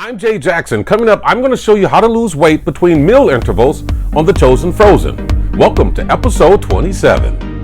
I'm Jay Jackson. Coming up, I'm going to show you how to lose weight between meal intervals on the ChoZen FroZen. Welcome to episode 27.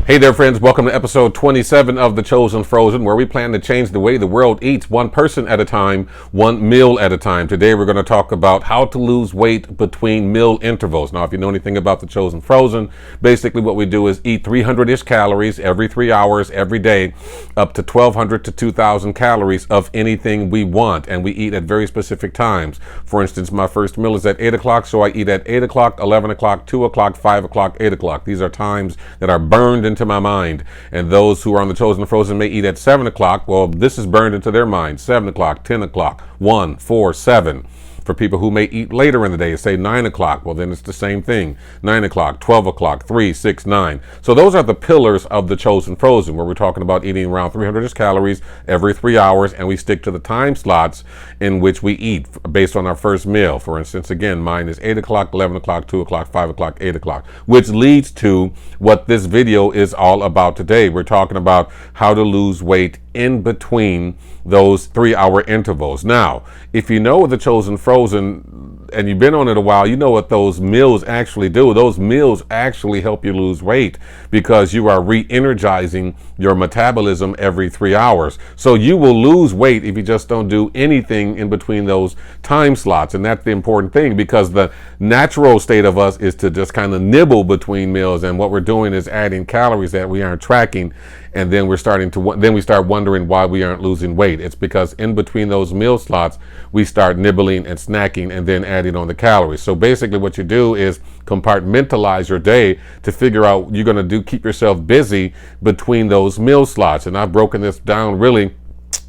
Hey there, friends. Welcome to episode 27 of the ChoZen FroZen, where we plan to change the way the world eats one person at a time, one meal at a time. Today, we're going to talk about how to lose weight between meal intervals. Now, if you know anything about the ChoZen FroZen, basically what we do is eat 300-ish calories every 3 hours, every day, up to 1,200 to 2,000 calories of anything we want. And we eat at very specific times. For instance, my first meal is at 8 o'clock, so I eat at 8 o'clock, 11 o'clock, 2 o'clock, 5 o'clock, 8 o'clock. These are times that are burned into my mind. And those who are on the ChoZen FroZen may eat at 7 o'clock. Well, this is burned into their mind. 7 o'clock, 10 o'clock, 1, 4, 7. For people who may eat later in the day, say 9 o'clock, well, then it's the same thing. 9 o'clock, 12 o'clock, 3, 6, 9. So those are the pillars of the ChoZen FroZen, where we're talking about eating around 300 calories every 3 hours, and we stick to the time slots in which we eat based on our first meal. For instance, again, mine is 8 o'clock, 11 o'clock, 2 o'clock, 5 o'clock, 8 o'clock, which leads to what this video is all about today. We're talking about how to lose weight in between those 3 hour intervals. Now, if you know the ChoZen FroZen and you've been on it a while, you know what those meals actually do. Those meals actually help you lose weight because you are re-energizing your metabolism every 3 hours. So you will lose weight if you just don't do anything in between those time slots. And that's the important thing, because the natural state of us is to just kind of nibble between meals. And what we're doing is adding calories that we aren't tracking. And then we start wondering why we aren't losing weight. It's because in between those meal slots, we start nibbling and snacking and then adding on the calories. So basically what you do is compartmentalize your day to figure out you're going to keep yourself busy between those meal slots. And I've broken this down really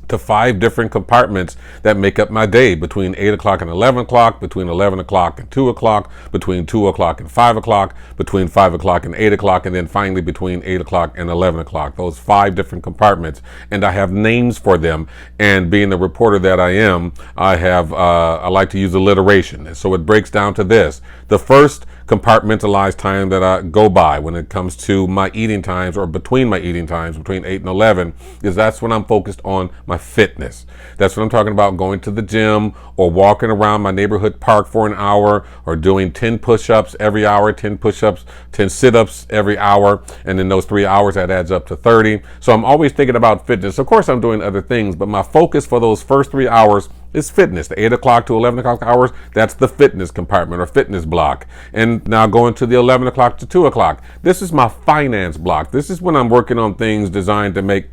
to 5 different compartments that make up my day: between 8 o'clock and 11 o'clock, between 11 o'clock and 2 o'clock, between 2 o'clock and 5 o'clock, between 5 o'clock and 8 o'clock, and then finally between 8 o'clock and 11 o'clock. Those 5 different compartments. And I have names for them. And being the reporter that I am, I like to use alliteration. And so it breaks down to this. The first compartmentalized time that I go by when it comes to my eating times, or between my eating times, between 8 and 11, is that's when I'm focused on my fitness. That's what I'm talking about: going to the gym or walking around my neighborhood park for an hour, or doing 10 push-ups every hour, 10 push-ups, 10 sit-ups every hour. And in those 3 hours, that adds up to 30. So I'm always thinking about fitness. Of course, I'm doing other things, but my focus for those first 3 hours is fitness. The 8 o'clock to 11 o'clock hours, that's the fitness compartment or fitness block. And now going to the 11 o'clock to 2 o'clock, this is my finance block. This is when I'm working on things designed to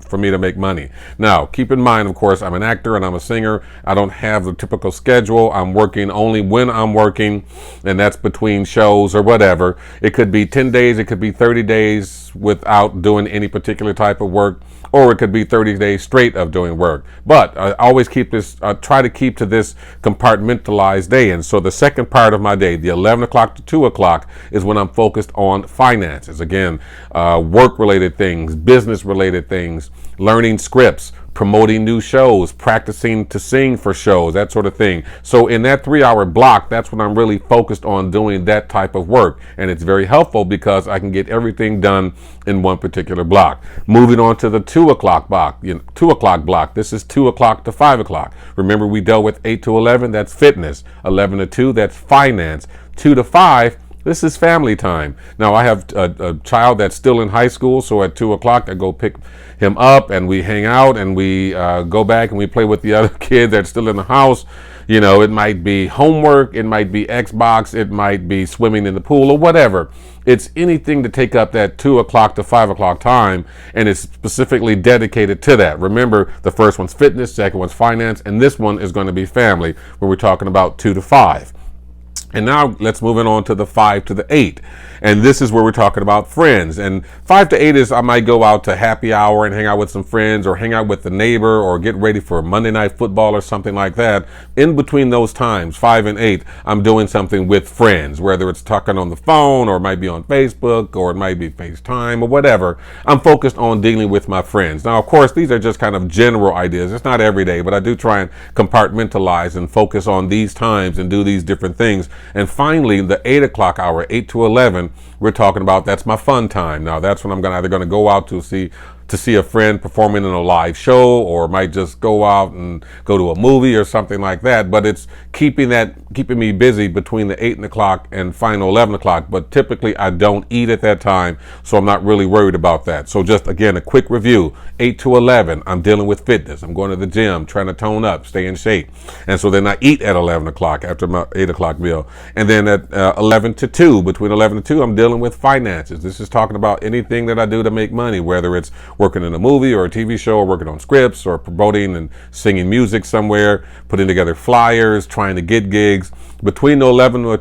for me to make money. Now, keep in mind, of course, I'm an actor and I'm a singer. I don't have the typical schedule. I'm working only when I'm working, and that's between shows or whatever. It could be 10 days, it could be 30 days without doing any particular type of work, or it could be 30 days straight of doing work. But I always try to keep to this compartmentalized day. And so the second part of my day, the 11 o'clock to 2 o'clock, is when I'm focused on finances. Again, work-related things, business-related things, learning scripts, promoting new shows, practicing to sing for shows, that sort of thing. So in that 3 hour block, that's when I'm really focused on doing that type of work. And it's very helpful because I can get everything done in one particular block. Moving on to the 2 o'clock block, 2 o'clock block. This is 2 o'clock to 5 o'clock. Remember, we dealt with 8 to 11, that's fitness. 11 to 2, that's finance. 2 to 5, this is family time. Now, I have a child that's still in high school, so at 2 o'clock, I go pick him up and we hang out and we go back and we play with the other kids that's still in the house. You know, it might be homework, it might be Xbox, it might be swimming in the pool or whatever. It's anything to take up that 2 o'clock to 5 o'clock time, and it's specifically dedicated to that. Remember, the first one's fitness, second one's finance, and this one is going to be family, when we're talking about 2 to 5. And now let's move on to the 5 to the 8. And this is where we're talking about friends. And 5 to 8 is I might go out to happy hour and hang out with some friends, or hang out with the neighbor, or get ready for Monday Night Football or something like that. In between those times, 5 and 8, I'm doing something with friends, whether it's talking on the phone, or it might be on Facebook, or it might be FaceTime, or whatever. I'm focused on dealing with my friends. Now, of course, these are just kind of general ideas. It's not every day, but I do try and compartmentalize and focus on these times and do these different things And finally, the 8 o'clock hour, 8 to 11, we're talking about that's my fun time. Now, that's when I'm either going to go out to see a friend performing in a live show, or might just go out and go to a movie or something like that. But it's keeping me busy between the 8 o'clock and final 11 o'clock. But typically I don't eat at that time, so I'm not really worried about that. So just again, a quick review: 8 to 11, I'm dealing with fitness. I'm going to the gym, trying to tone up, stay in shape. And so then I eat at 11 o'clock after my 8 o'clock meal. And then at 11 to 2, between 11 and 2, I'm dealing with finances. This is talking about anything that I do to make money, whether it's working in a movie or a TV show, or working on scripts, or promoting and singing music somewhere, putting together flyers, trying to get gigs. Between 11 and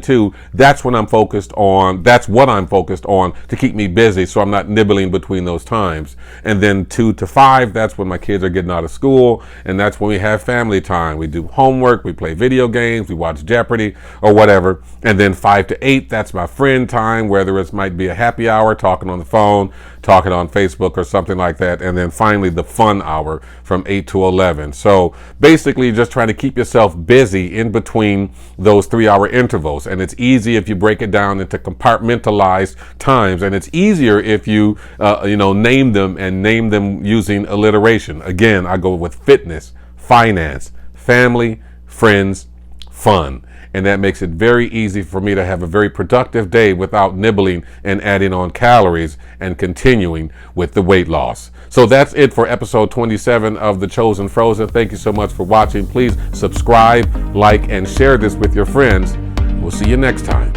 2, that's when I'm focused on. That's what I'm focused on to keep me busy, so I'm not nibbling between those times. And then 2 to 5, that's when my kids are getting out of school, and that's when we have family time. We do homework, we play video games, we watch Jeopardy or whatever. And then 5 to 8, that's my friend time, whether it might be a happy hour, talking on the phone, talking on Facebook or something like that. And then finally the fun hour from 8 to 11. So basically just trying to keep yourself busy in between those 3-hour intervals. And it's easy if you break it down into compartmentalized times, and it's easier if you name them using alliteration. Again, I go with fitness, finance, family, friends, fun. And that makes it very easy for me to have a very productive day without nibbling and adding on calories and continuing with the weight loss. So that's it for episode 27 of the ChoZen FroZen. Thank you so much for watching. Please subscribe, like, and share this with your friends. We'll see you next time.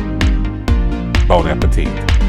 Bon appetit.